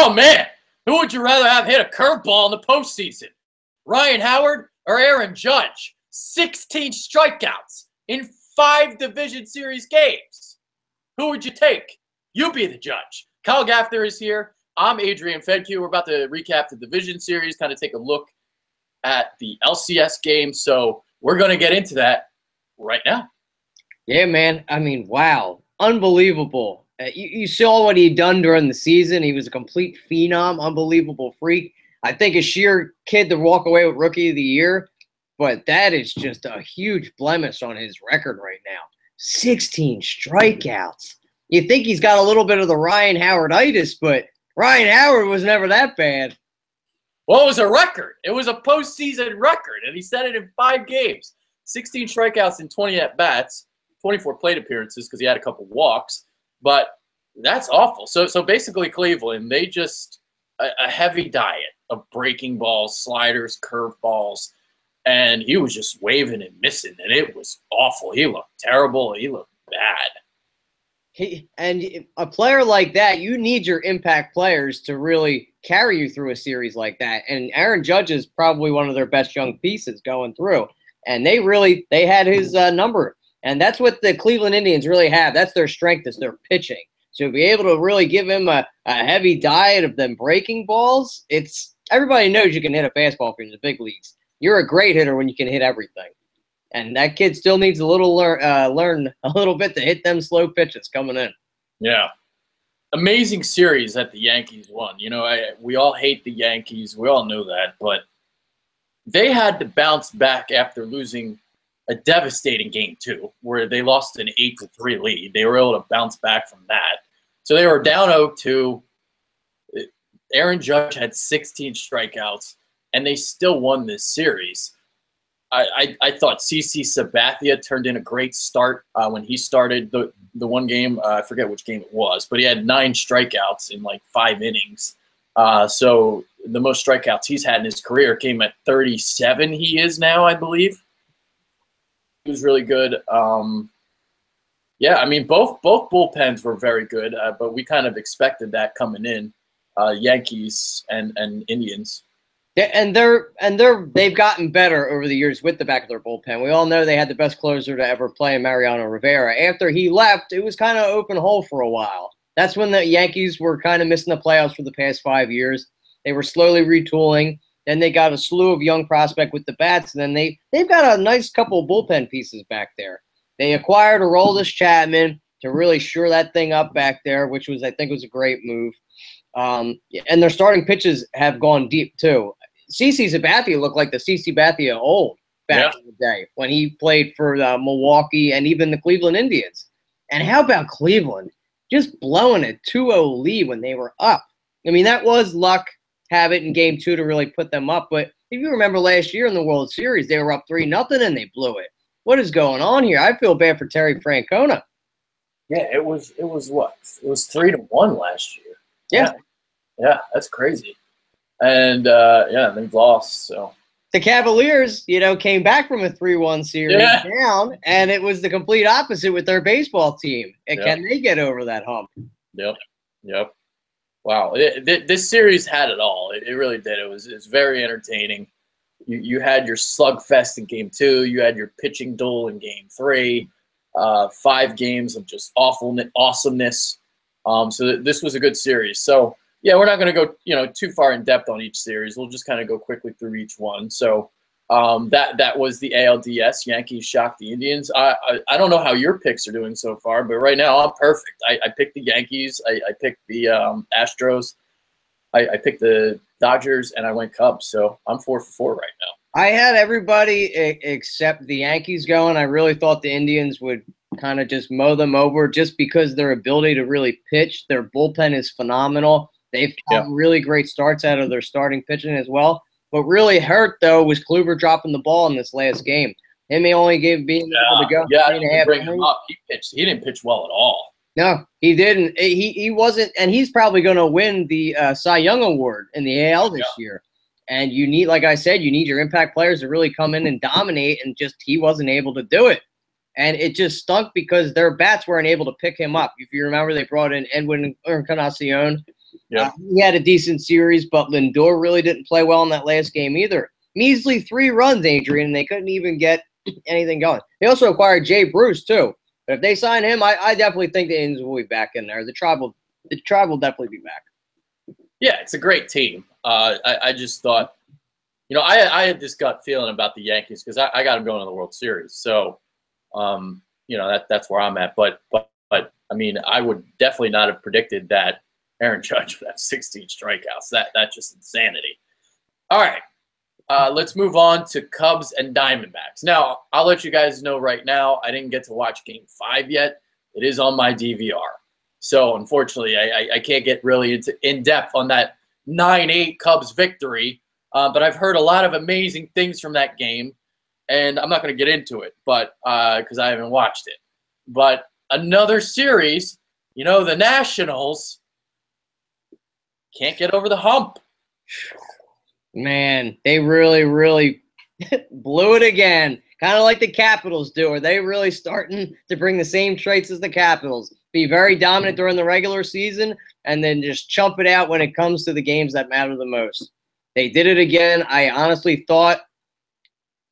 Oh, man. Who would you rather have hit a curveball in the postseason? Ryan Howard or Aaron Judge? 16 strikeouts in 5 division series games. Who would you take? You be the judge. Kyle Gaffner is here. I'm Adrian Fedke. We're about to recap the division series, kind of take a look at the LCS game. So we're going to get into that right now. Yeah, man. I mean, wow. Unbelievable. You saw what he'd done during the season. He was a complete phenom, unbelievable freak. I think a sheer kid to walk away with Rookie of the Year, but that is just a huge blemish on his record right now. 16 strikeouts. You think he's got a little bit of the Ryan Howard-itis, but Ryan Howard was never that bad. Well, it was a record. It was a postseason record, and he set it in 5 games. 16 strikeouts in 20 at-bats, 24 plate appearances because he had a couple walks. But that's awful. So basically Cleveland, they just a heavy diet of breaking balls, sliders, curve balls, and he was just waving and missing, and it was awful. He looked terrible. He looked bad. And a player like that, you need your impact players to really carry you through a series like that. And Aaron Judge is probably one of their best young pieces going through. And they had his number. And that's what the Cleveland Indians really have. That's their strength, is their pitching. So to be able to really give him a heavy diet of them breaking balls, everybody knows you can hit a fastball from the big leagues. You're a great hitter when you can hit everything. And that kid still needs a little learn a little bit to hit them slow pitches coming in. Yeah. Amazing series that the Yankees won. You know, we all hate the Yankees. We all know that. But they had to bounce back after losing a devastating game 2, where they lost an 8-3 lead. They were able to bounce back from that. So they were down 0-2. Aaron Judge had 16 strikeouts, and they still won this series. I thought CC Sabathia turned in a great start when he started the one game. I forget which game it was, but he had 9 strikeouts in like 5 innings. So the most strikeouts he's had in his career came at 37. He is now, I believe. He was really good. Yeah, I mean, both bullpens were very good, but we kind of expected that coming in, Yankees and Indians. Yeah, and they've gotten better over the years with the back of their bullpen. We all know they had the best closer to ever play, Mariano Rivera. After he left, it was kind of open hole for a while. That's when the Yankees were kind of missing the playoffs for the past 5 years. They were slowly retooling. Then they got a slew of young prospects with the bats, and then they've got a nice couple of bullpen pieces back there. They acquired Aroldis Chapman to really shore that thing up back there, which I think was a great move. And their starting pitches have gone deep too. CC Sabathia looked like the CC Sabathia old back in the day when he played for Milwaukee and even the Cleveland Indians. And how about Cleveland just blowing a 2-0 lead when they were up? I mean, that was luck. Have it in game 2 to really put them up. But if you remember last year in the World Series, they were up 3-0 and they blew it. What is going on here? I feel bad for Terry Francona. Yeah, it was what? It was 3-1 last year. Yeah, that's crazy. And they've lost. So the Cavaliers, came back from a 3-1 series down, and it was the complete opposite with their baseball team. And can they get over that hump? Yep. Wow, this series had it all. It really did. It's very entertaining. You had your slugfest in game 2. You had your pitching duel in game 3. 5 games of just awesomeness. So this was a good series. So yeah, we're not going to go too far in depth on each series. We'll just kind of go quickly through each one. So that was the ALDS. Yankees shocked the Indians. I don't know how your picks are doing so far, but right now I'm perfect. I picked the Yankees. I picked the Astros. I picked the Dodgers, and I went Cubs. So I'm 4 for 4 right now. I had everybody except the Yankees going. I really thought the Indians would kind of just mow them over just because their ability to really pitch. Their bullpen is phenomenal. They've got really great starts out of their starting pitching as well. What really hurt, though, was Kluber dropping the ball in this last game. Him only being able to go 3.5 bring him up. He didn't pitch well at all. No, he didn't. He wasn't, and he's probably going to win the Cy Young Award in the AL this year. And you need, like I said, you need your impact players to really come in and dominate, and he wasn't able to do it. And it just stunk because their bats weren't able to pick him up. If you remember, they brought in Edwin Encarnacion, Yeah. He had a decent series, but Lindor really didn't play well in that last game either. Measly 3 runs, Adrian, and they couldn't even get anything going. They also acquired Jay Bruce, too. But if they sign him, I definitely think the Indians will be back in there. The Tribe will definitely be back. Yeah, it's a great team. I just thought, I had this gut feeling about the Yankees because I got them going to the World Series. So, that's where I'm at. But I mean, I would definitely not have predicted that Aaron Judge would have 16 strikeouts. That's just insanity. All right. Let's move on to Cubs and Diamondbacks. Now, I'll let you guys know right now, I didn't get to watch Game 5 yet. It is on my DVR. So, unfortunately, I can't get really in depth on that 9-8 Cubs victory. But I've heard a lot of amazing things from that game, and I'm not going to get into it, but because I haven't watched it. But another series, the Nationals can't get over the hump. Man, they really, really blew it again. Kind of like the Capitals do. Are they really starting to bring the same traits as the Capitals? Be very dominant during the regular season and then just chump it out when it comes to the games that matter the most. They did it again. I honestly thought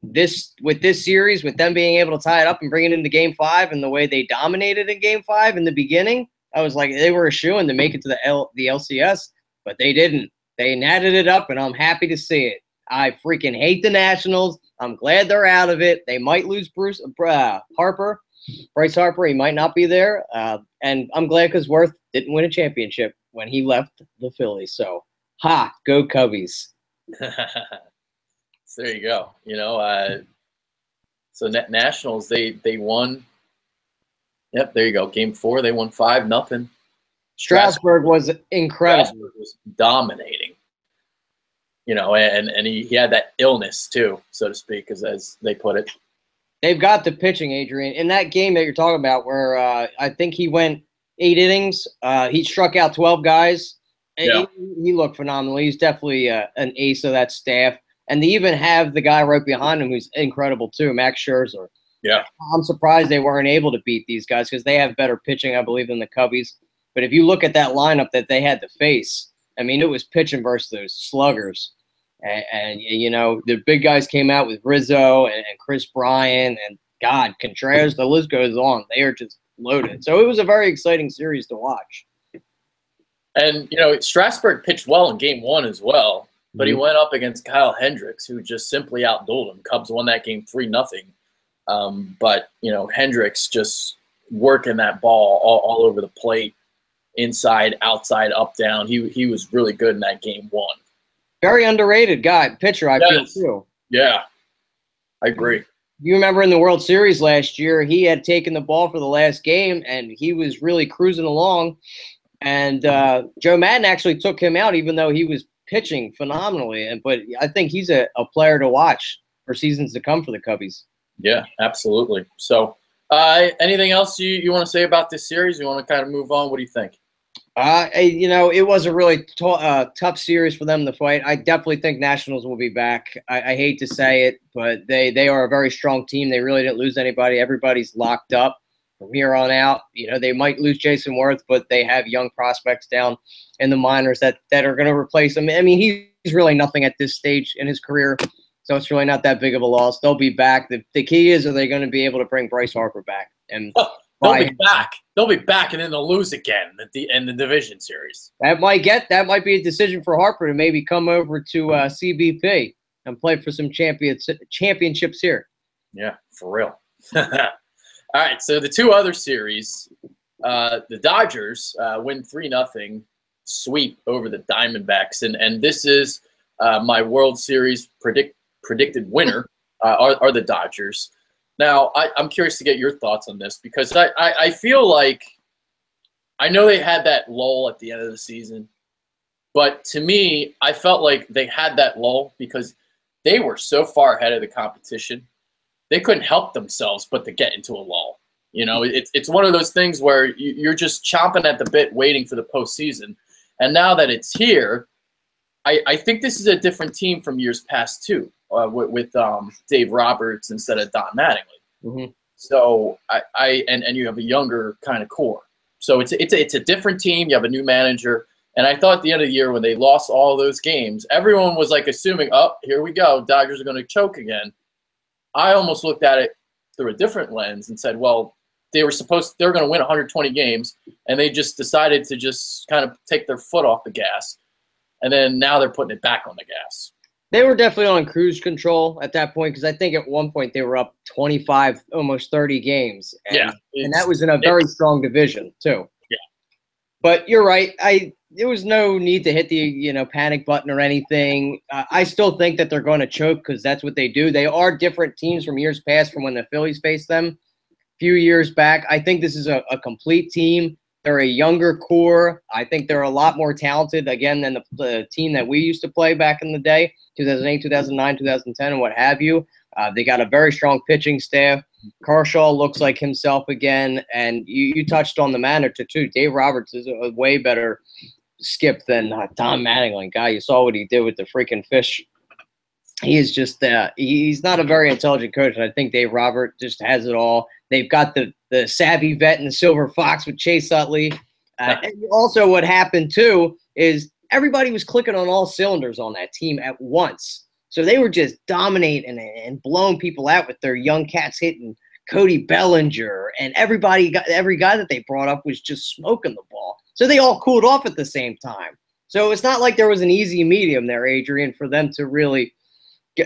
with this series, with them being able to tie it up and bring it into Game 5 and the way they dominated in Game 5 in the beginning, I was like, they were a shoo-in to make it to the LCS, but they didn't. They natted it up, and I'm happy to see it. I freaking hate the Nationals. I'm glad they're out of it. They might lose Bryce Harper. He might not be there. And I'm glad because Worth didn't win a championship when he left the Phillies. So, go Cubbies. So there you go. So Nationals, they won. Yep, there you go. Game 4, they won 5-0. Strasburg was incredible. Strasburg was dominating. And he had that illness too, so to speak, as they put it. They've got the pitching, Adrian. In that game that you're talking about where I think he went 8 innings, he struck out 12 guys. Yeah. He looked phenomenal. He's definitely an ace of that staff. And they even have the guy right behind him who's incredible too, Max Scherzer. Yeah. I'm surprised they weren't able to beat these guys because they have better pitching, I believe, than the Cubbies. But if you look at that lineup that they had to face, I mean, it was pitching versus those sluggers. And the big guys came out with Rizzo and Chris Bryant and, God, Contreras. The list goes on. They are just loaded. So it was a very exciting series to watch. And, Strasburg pitched well in Game 1 as well. But he went up against Kyle Hendricks, who just simply outdueled him. Cubs won that game 3-0. But, Hendricks just working that ball all over the plate, inside, outside, up, down. He was really good in that Game 1. Very underrated pitcher, I feel, too. Yeah, I agree. You remember in the World Series last year, he had taken the ball for the last game, and he was really cruising along. And Joe Madden actually took him out, even though he was pitching phenomenally. But I think he's a player to watch for seasons to come for the Cubbies. Yeah, absolutely. So anything else you want to say about this series? You want to kind of move on? What do you think? It was a really tough series for them to fight. I definitely think Nationals will be back. I hate to say it, but they are a very strong team. They really didn't lose anybody. Everybody's locked up from here on out. They might lose Jason Worth, but they have young prospects down in the minors that are going to replace him. I mean, he's really nothing at this stage in his career, so it's really not that big of a loss. They'll be back. The key is, are they going to be able to bring Bryce Harper back? And they'll be back. They'll be back, and then they'll lose again in the division series. That might be a decision for Harper to maybe come over to CBP and play for some championships here. Yeah, for real. All right, so the two other series, the Dodgers win 3-0 sweep over the Diamondbacks, and this is my World Series predicted winner are the Dodgers. Now, I'm curious to get your thoughts on this because I feel like I know they had that lull at the end of the season, but to me, I felt like they had that lull because they were so far ahead of the competition. They couldn't help themselves but to get into a lull. It's one of those things where you're just chomping at the bit waiting for the postseason. And now that it's here, I think this is a different team from years past too, with Dave Roberts instead of Don Mattingly. Mm-hmm. So and you have a younger kind of core. So it's a different team. You have a new manager, And I thought at the end of the year when they lost all those games, everyone was like assuming, oh, here we go, Dodgers are going to choke again. I almost looked at it through a different lens and said, well, they were going to win 120 games, and they just decided to just kind of take their foot off the gas. And then now they're putting it back on the gas. They were definitely on cruise control at that point because I think at one point they were up 25, almost 30 games. And, and that was in a very strong division too. Yeah. But you're right. There was no need to hit the panic button or anything. I still think that they're going to choke because that's what they do. They are different teams from years past from when the Phillies faced them a few years back. I think this is a complete team. They're a younger core. I think they're a lot more talented, again, than the team that we used to play back in the day, 2008, 2009, 2010, and what have you. They got a very strong pitching staff. Kershaw looks like himself again. And you touched on the manager, too. Dave Roberts is a way better skip than Tom Mattingly. Guy, you saw what he did with the freaking fish. He is just he's not a very intelligent coach, and I think Dave Roberts just has it all. They've got the savvy vet and the silver fox with Chase Utley. And also what happened, too, is everybody was clicking on all cylinders on that team at once. So they were just dominating and blowing people out with their young cats hitting Cody Bellinger. And every guy that they brought up was just smoking the ball. So they all cooled off at the same time. So it's not like there was an easy medium there, Adrian, for them to really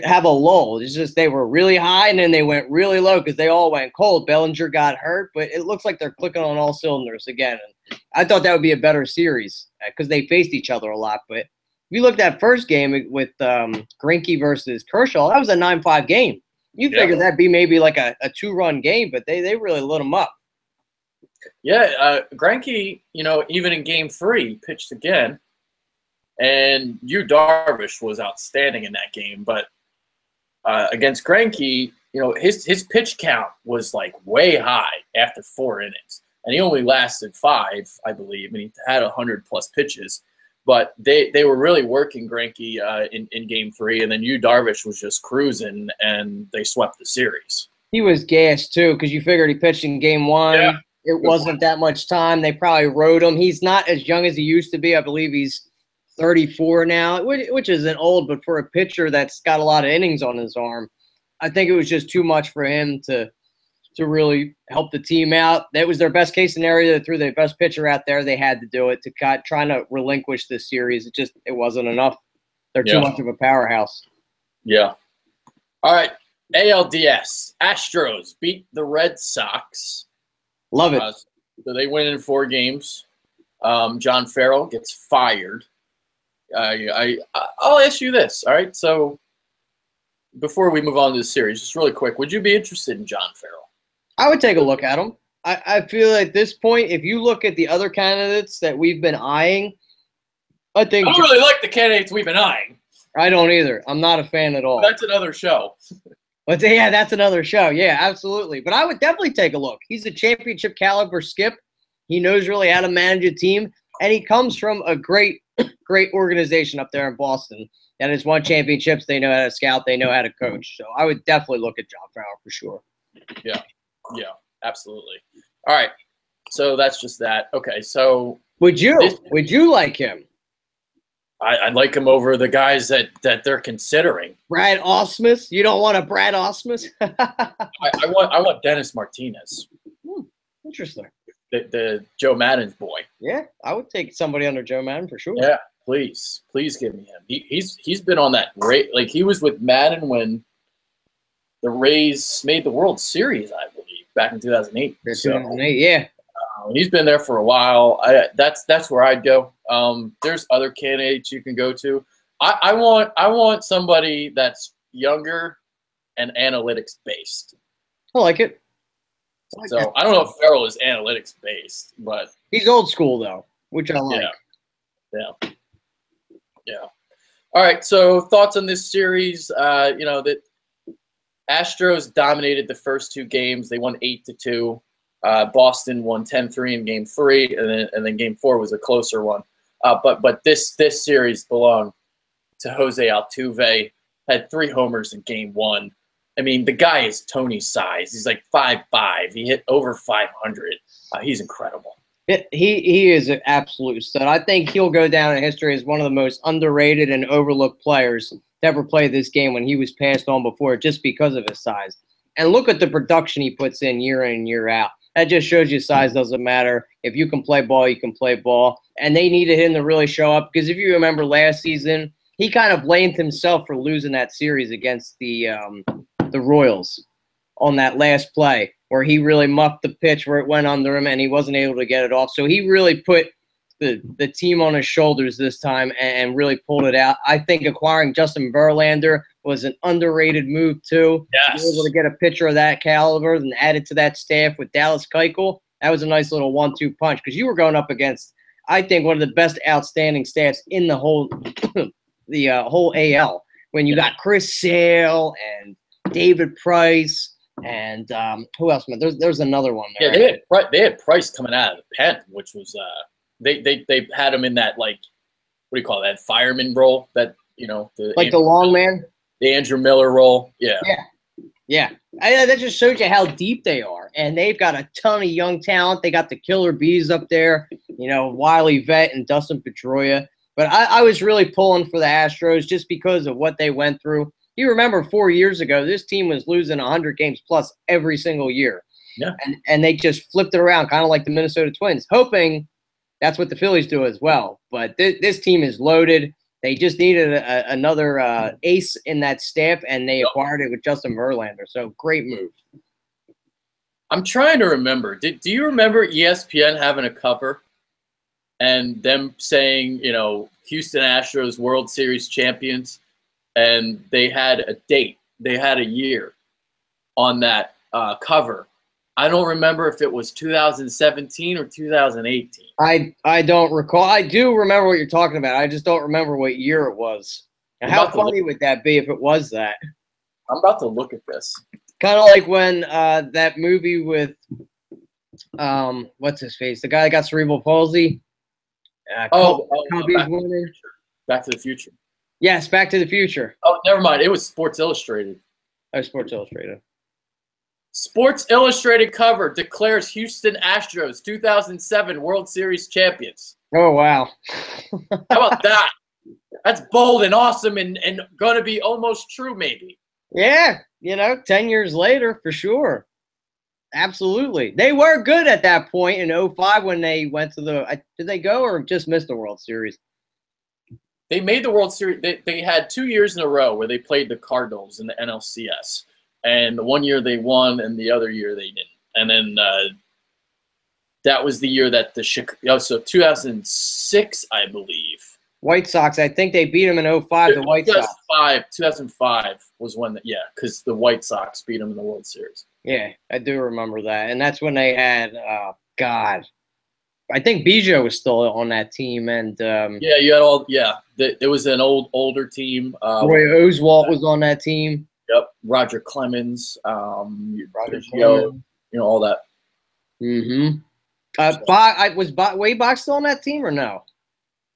have a lull. It's just they were really high and then they went really low because they all went cold. Bellinger got hurt, but it looks like they're clicking on all cylinders again. And I thought that would be a better series because they faced each other a lot. But if you looked at that first game with Greinke versus Kershaw, that was a 9-5 game. You figured that'd be maybe like a 2-run game, but they really lit them up. Yeah, Greinke, even in Game 3, pitched again. And Yu Darvish was outstanding in that game, but against Greinke, his pitch count was like way high after 4 innings, and he only lasted 5, I believe, and he had 100+ pitches. But they were really working Greinke in Game 3, and then Yu Darvish was just cruising, and they swept the series. He was gassed too because you figured he pitched in Game 1. Yeah. It wasn't that much time. They probably rode him. He's not as young as he used to be. I believe he's 34 now, which isn't old, but for a pitcher that's got a lot of innings on his arm, I think it was just too much for him to really help the team out. That was their best case scenario. They threw their best pitcher out there. They had to do it to trying to relinquish this series. It wasn't enough. They're too much of a powerhouse. Yeah. All right. ALDS. Astros beat the Red Sox. Love it. So they win in 4 games. John Farrell gets fired. I'll ask you this, all right? So before we move on to the series, just really quick, would you be interested in John Farrell? I would take a look at him. I feel at this point, if you look at the other candidates that we've been eyeing, I think – I don't really like the candidates we've been eyeing. I don't either. I'm not a fan at all. That's another show. But yeah, that's another show. Yeah, absolutely. But I would definitely take a look. He's a championship caliber skip. He knows really how to manage a team, and he comes from a great organization up there in Boston that has won championships. They know how to scout. They know how to coach. So I would definitely look at John Farrell for sure. Yeah, absolutely. All right, so that's just that. Okay, so would you like him? I'd like him over the guys that they're considering. Brad Ausmus? You don't want a Brad Ausmus? I want Dennis Martinez. Interesting. The Joe Madden's boy. Yeah, I would take somebody under Joe Madden for sure. Yeah, please give me him. He's been on that rate. Like he was with Madden when the Rays made the World Series, I believe, back in 2008. 2008, yeah. He's been there for a while. That's where I'd go. There's other candidates you can go to. I want somebody that's younger and analytics based. I like it. So I don't know if Farrell is analytics based, but he's old school though, which I like. Yeah. All right. So thoughts on this series? That Astros dominated the first 2 games. They won 8-2. Boston won 10-3 in Game 3, and then Game 4 was a closer one. But this series belonged to Jose Altuve. Had 3 homers in Game 1. I mean, the guy is Tony's size. He's like 5'5". He hit over 500. He's incredible. He is an absolute stud. I think he'll go down in history as one of the most underrated and overlooked players to ever play this game when he was passed on before just because of his size. And look at the production he puts in and year out. That just shows you size doesn't matter. If you can play ball, you can play ball. And they needed him to really show up because if you remember last season, he kind of blamed himself for losing that series against the Royals on that last play where he really muffed the pitch where it went under him and he wasn't able to get it off. So he really put the team on his shoulders this time and really pulled it out. I think acquiring Justin Verlander was an underrated move too. Yes. To be able to get a pitcher of that caliber and add it to that staff with Dallas Keuchel, that was a nice little 1-2 punch because you were going up against, I think, one of the best outstanding staffs in the whole whole AL. When you got Chris Sale and David Price and who else? There's another one there. Yeah, they had Price coming out of the pen, which was they had him in that, like, what do you call that, fireman role, that, you know, the long man, the Andrew Miller role. Yeah. That just shows you how deep they are, and they've got a ton of young talent. They got the killer bees up there, you know, Wiley Vett and Dustin Pedroia. But I was really pulling for the Astros just because of what they went through. You remember 4 years ago, this team was losing 100 games plus every single year. Yeah. And they just flipped it around, kind of like the Minnesota Twins, hoping that's what the Phillies do as well. But this team is loaded. They just needed another ace in that staff, and they acquired it with Justin Verlander. So great move. I'm trying to remember. Do you remember ESPN having a cover and them saying, you know, Houston Astros World Series champions, and they had a date, they had a year on that cover? I don't remember if it was 2017 or 2018. I don't recall. I do remember what you're talking about. I just don't remember what year it was. And how funny would that be if it was that? I'm about to look at this. Kind of like when that movie with what's his face, the guy that got cerebral palsy. Back to the Future. Yes, Back to the Future. Oh, never mind. It was Sports Illustrated. Oh, Sports Illustrated. Sports Illustrated cover declares Houston Astros 2007 World Series champions. Oh, wow. How about that? That's bold and awesome and going to be almost true, maybe. Yeah, you know, 10 years later, for sure. Absolutely. They were good at that point in 2005 when they went to did they go or just missed the World Series? They made the World Series. They had 2 years in a row where they played the Cardinals in the NLCS. And the 1 year they won, and the other year they didn't. And then that was the year that so 2006, I believe. White Sox, I think they beat them in 2005, the White Sox. 2005 was when, because the White Sox beat them in the World Series. Yeah, I do remember that. And that's when they had, God, I think Biggio was still on that team. And you had there was an older team. Roy Oswalt was on that team. Yep, Roger Clemens, Biggio, you know, all that. Mm-hmm. Was Wade Bach still on that team or no?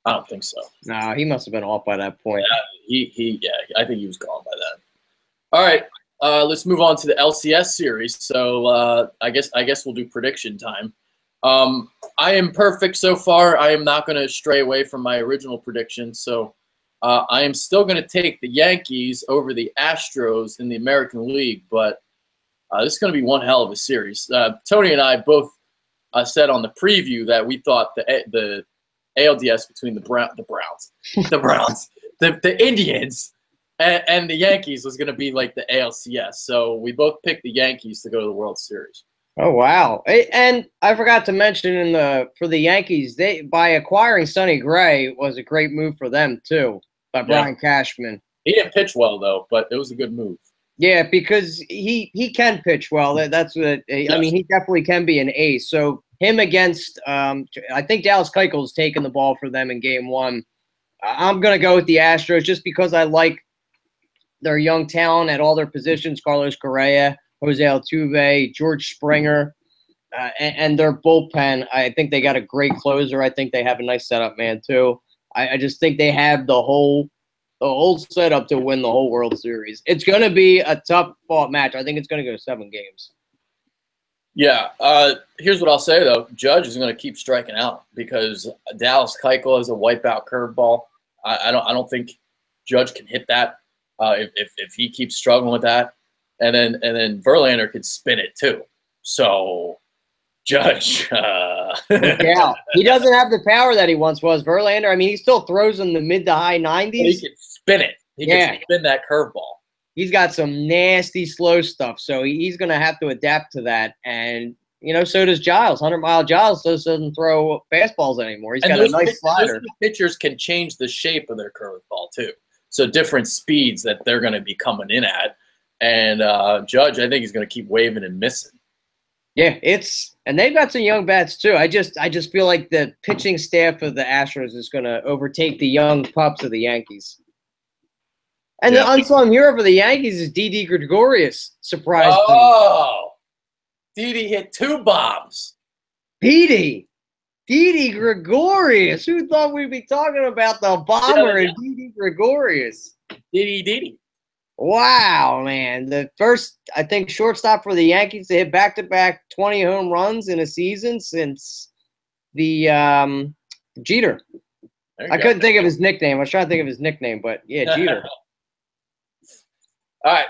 I don't think so. No, he must have been off by that point. Yeah, I think he was gone by then. All right, let's move on to the LCS series. So I guess we'll do prediction time. I am perfect so far. I am not going to stray away from my original prediction. So I am still going to take the Yankees over the Astros in the American League, but this is going to be one hell of a series. Tony and I both said on the preview that we thought the ALDS between the Indians and the Yankees was going to be like the ALCS. So we both picked the Yankees to go to the World Series. Oh, wow. And I forgot to mention for the Yankees, by acquiring Sonny Gray was a great move for them too, by Brian Cashman. He didn't pitch well though, but it was a good move. Yeah, because he can pitch well. That's what I mean. He definitely can be an ace. So him against, I think Dallas Keuchel's taking the ball for them in Game 1. I'm gonna go with the Astros just because I like their young talent at all their positions: Carlos Correa, Jose Altuve, George Springer, and their bullpen. I think they got a great closer. I think they have a nice setup man too. I just think they have the whole setup to win the whole World Series. It's going to be a tough fought match. I think it's going to go 7 games. Yeah. Here's what I'll say though: Judge is going to keep striking out because Dallas Keuchel has a wipeout curveball. I don't think Judge can hit that if he keeps struggling with that, and then Verlander could spin it too. So Judge, Look out. He doesn't have the power that he once was. Verlander, I mean, he still throws in the mid to high 90s. He can spin it. He can spin that curveball. He's got some nasty slow stuff, so he's going to have to adapt to that. And, you know, so does Giles. 100-mile Giles doesn't throw fastballs anymore. He's got a nice slider. Those pitchers can change the shape of their curveball, too. So different speeds that they're going to be coming in at. And Judge, I think he's going to keep waving and missing. Yeah, and they've got some young bats, too. I just feel like the pitching staff of the Astros is going to overtake the young pups of the Yankees. And the unsung hero for the Yankees is Didi Gregorius. Surprise! Oh, Didi hit 2 bombs. Didi Gregorius. Who thought we'd be talking about the bomber and Didi Gregorius? Didi. Wow, man. The first, I think, shortstop for the Yankees to hit back-to-back 20 home runs in a season since the Jeter. I couldn't think of his nickname. I was trying to think of his nickname, but yeah, Jeter. All right,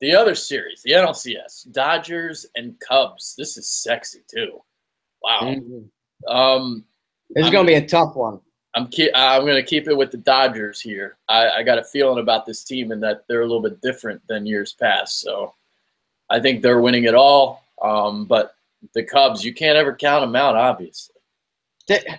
the other series, the NLCS, Dodgers and Cubs. This is sexy too. Wow. Mm-hmm. This is going to be a tough one. I'm going to keep it with the Dodgers here. I got a feeling about this team and that they're a little bit different than years past. So I think they're winning it all. But the Cubs, you can't ever count them out, obviously.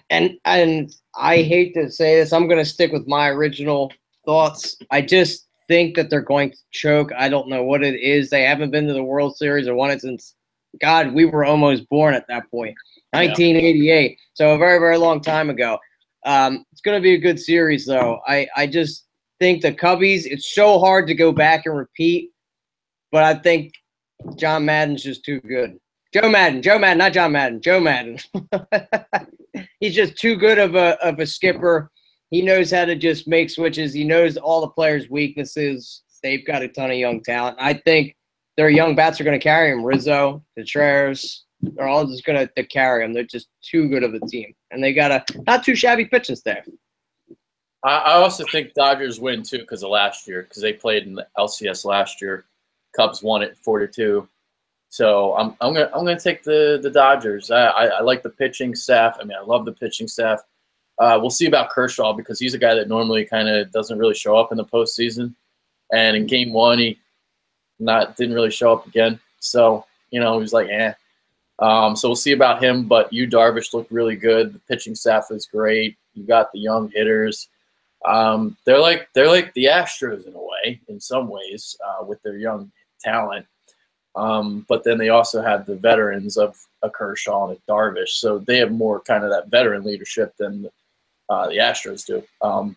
And I hate to say this, I'm going to stick with my original thoughts. I just think that they're going to choke. I don't know what it is. They haven't been to the World Series or won it since, God, we were almost born at that point, 1988. So a very, very long time ago. It's going to be a good series, though. I just think the Cubbies, it's so hard to go back and repeat, but I think John Madden's just too good. Joe Madden, not John Madden, Joe Madden. He's just too good of a skipper. He knows how to just make switches. He knows all the players' weaknesses. They've got a ton of young talent. I think their young bats are going to carry him. Rizzo, Contreras, they're all just going to carry him. They're just too good of a team. And they got a not too shabby pitching staff. I also think Dodgers win, too, because of last year, because they played in the LCS last year. Cubs won it 4-2. So I'm gonna take the Dodgers. I like the pitching staff. I mean, I love the pitching staff. We'll see about Kershaw because he's a guy that normally kind of doesn't really show up in the postseason. And in Game 1, he didn't really show up again. So, you know, he was like, eh. So we'll see about him. But Darvish looked really good. The pitching staff is great. You got the young hitters. They're like the Astros in a way, in some ways, with their young talent. But then they also have the veterans of a Kershaw and a Darvish. So they have more kind of that veteran leadership than the Astros do.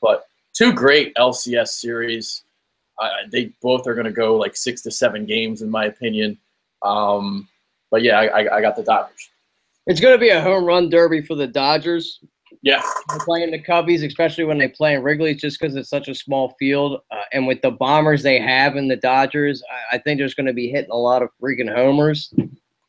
But 2 great LCS series. They both are going to go like 6 to 7 games, in my opinion. But, yeah, I got the Dodgers. It's going to be a home run derby for the Dodgers. Yeah. They're playing the Cubbies, especially when they play in Wrigley, just because it's such a small field. And with the bombers they have in the Dodgers, I think there's going to be hitting a lot of freaking homers.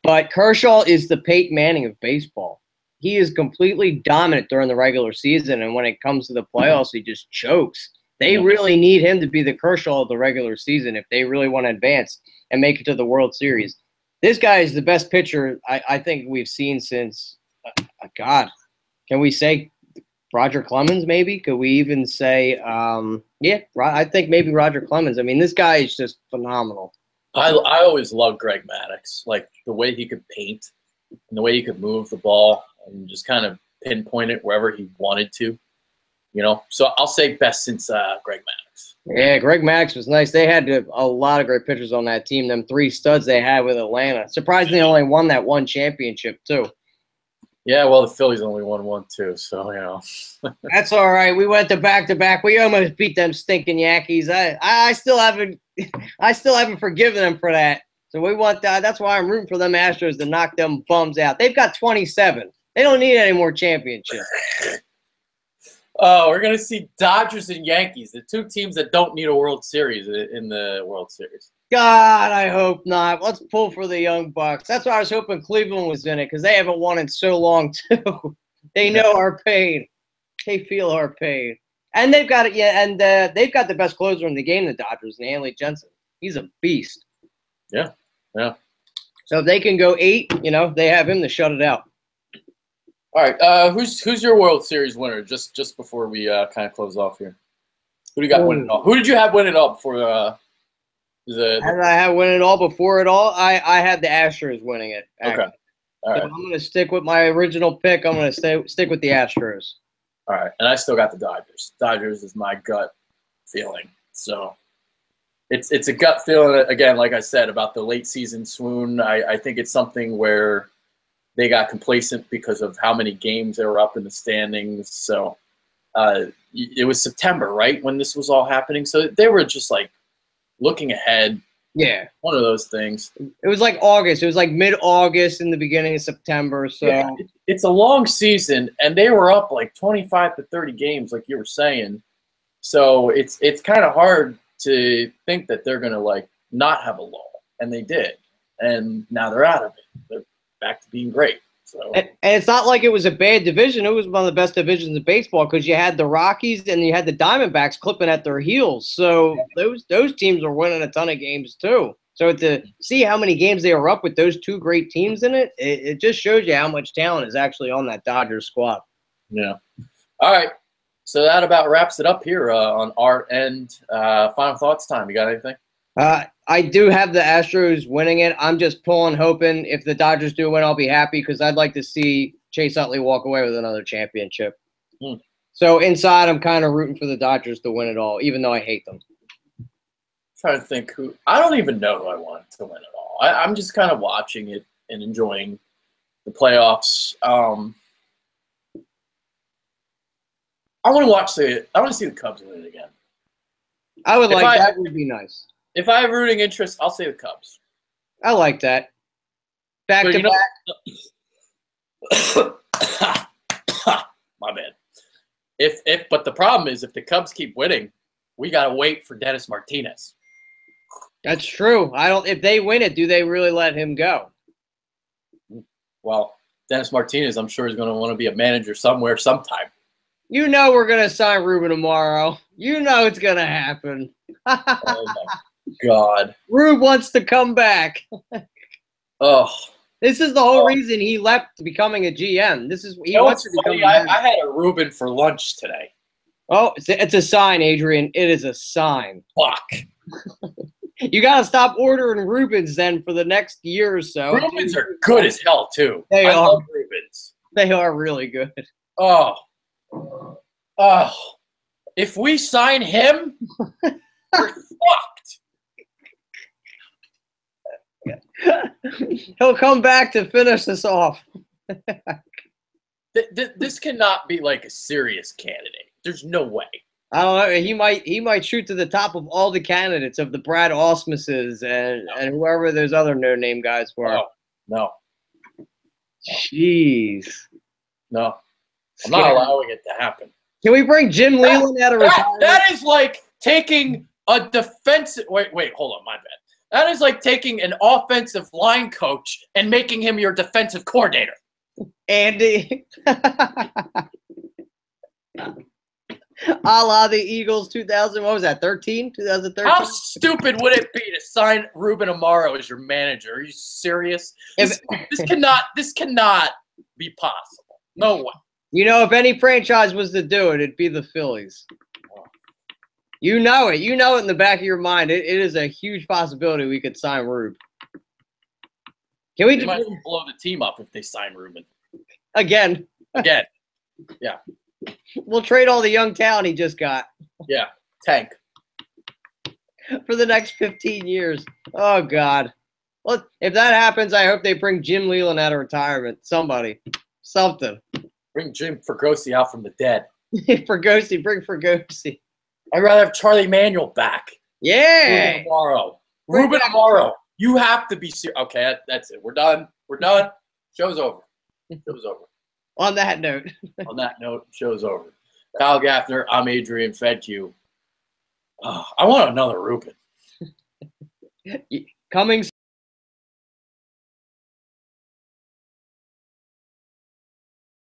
But Kershaw is the Peyton Manning of baseball. He is completely dominant during the regular season, and when it comes to the playoffs, he just chokes. They really need him to be the Kershaw of the regular season if they really want to advance and make it to the World Series. This guy is the best pitcher I think we've seen since, God, can we say Roger Clemens maybe? Could we even say, I think maybe Roger Clemens. I mean, this guy is just phenomenal. I always loved Greg Maddux, like the way he could paint and the way he could move the ball and just kind of pinpoint it wherever he wanted to, you know. So I'll say best since Greg Maddux. Yeah, Greg Maddux was nice. They had a lot of great pitchers on that team. Them 3 studs they had with Atlanta. Surprisingly, only won that 1 championship too. Yeah, well, the Phillies only won 1 too, so you know. That's all right. We went to back-to-back. We almost beat them stinking Yankees. I still haven't forgiven them for that. So we want that. That's why I'm rooting for them Astros to knock them bums out. They've got 27. They don't need any more championships. Oh, we're gonna see Dodgers and Yankees, the 2 teams that don't need a World Series in the World Series. God, I hope not. Let's pull for the Young Bucks. That's why I was hoping Cleveland was in it because they haven't won in so long too. They know our pain. They feel our pain, and they've got it. Yeah, and they've got the best closer in the game, the Dodgers, and Hanley Jensen. He's a beast. Yeah, yeah. So if they can go 8, they have him to shut it out. All right, who's your World Series winner? Just before we kind of close off here, who do you got winning all? Who did you have winning all before And I had winning it all before it all. I had the Astros winning it. Actually. Okay. All right. So I'm going to stick with my original pick. I'm going to stick with the Astros. All right. And I still got the Dodgers. Dodgers is my gut feeling. So it's a gut feeling, again, like I said, about the late season swoon. I think it's something where they got complacent because of how many games they were up in the standings. So it was September, right, when this was all happening. So they were just like looking ahead. Yeah. One of those things. It was like August. It was like mid-August in the beginning of September. So yeah, it's a long season, and they were up like 25 to 30 games, like you were saying. So it's kind of hard to think that they're going to like not have a lull, and they did. And now they're out of it. They're back to being great. So and it's not like it was a bad division. It was one of the best divisions in baseball because you had the Rockies and you had the Diamondbacks clipping at their heels. So those teams are winning a ton of games too. So to see how many games they were up with those two great teams in it, it just shows you how much talent is actually on that Dodgers squad. Yeah. All right. So that about wraps it up here on our end. Final thoughts time. You got anything? I do have the Astros winning it. I'm just pulling, hoping if the Dodgers do win, I'll be happy because I'd like to see Chase Utley walk away with another championship. So inside, I'm kind of rooting for the Dodgers to win it all, even though I hate them. I'm trying to think who. I don't even know who I want to win it all. I'm just kind of watching it and enjoying the playoffs. I want to see the Cubs win it again. That would be nice. If I have rooting interest, I'll say the Cubs. I like that. Back to back. My bad. But the problem is if the Cubs keep winning, we gotta wait for Dennis Martinez. That's true. If they win it, do they really let him go? Well, Dennis Martinez, I'm sure, is going to want to be a manager somewhere, sometime. You know we're going to sign Ruben tomorrow. You know it's going to happen. Oh, my God. Rube wants to come back. Oh. This is the whole reason he left becoming a GM. He wants to become a GM. I had a Ruben for lunch today. Oh, it's a sign, Adrian. It is a sign. Fuck. You got to stop ordering Rubens then for the next year or so. Rubens are good as hell, too. I love Rubens. They are really good. Oh. If we sign him, we're fucked. He'll come back to finish this off. This cannot be like a serious candidate. There's no way. I don't know. He might shoot to the top of all the candidates of the Brad Osmuses and whoever those other no-name guys were. No. Jeez. No. I'm not allowing it to happen. Can we bring Jim Leland out of retirement? That is like taking a defensive – wait, hold on, my bad. That is like taking an offensive line coach and making him your defensive coordinator. Andy. A la the Eagles 2000, what was that, 2013? How stupid would it be to sign Ruben Amaro as your manager? Are you serious? This cannot be possible. No way. You know, if any franchise was to do it, it'd be the Phillies. You know it. You know it in the back of your mind. It is a huge possibility we could sign Rube. Can we might blow the team up if they sign Ruben. Again. Yeah. We'll trade all the young talent he just got. Yeah. Tank. For the next 15 years. Oh, God. Well, if that happens, I hope they bring Jim Leland out of retirement. Somebody. Something. Bring Jim Fregosi out from the dead. Bring Fregosi. I'd rather have Charlie Manuel back. Yeah. Ruben Amaro. You have to be serious. Okay, that's it. We're done. Show's over. On that note, show's over. Kyle Gaffner, I'm Adrian Fedke. I want another Ruben. Coming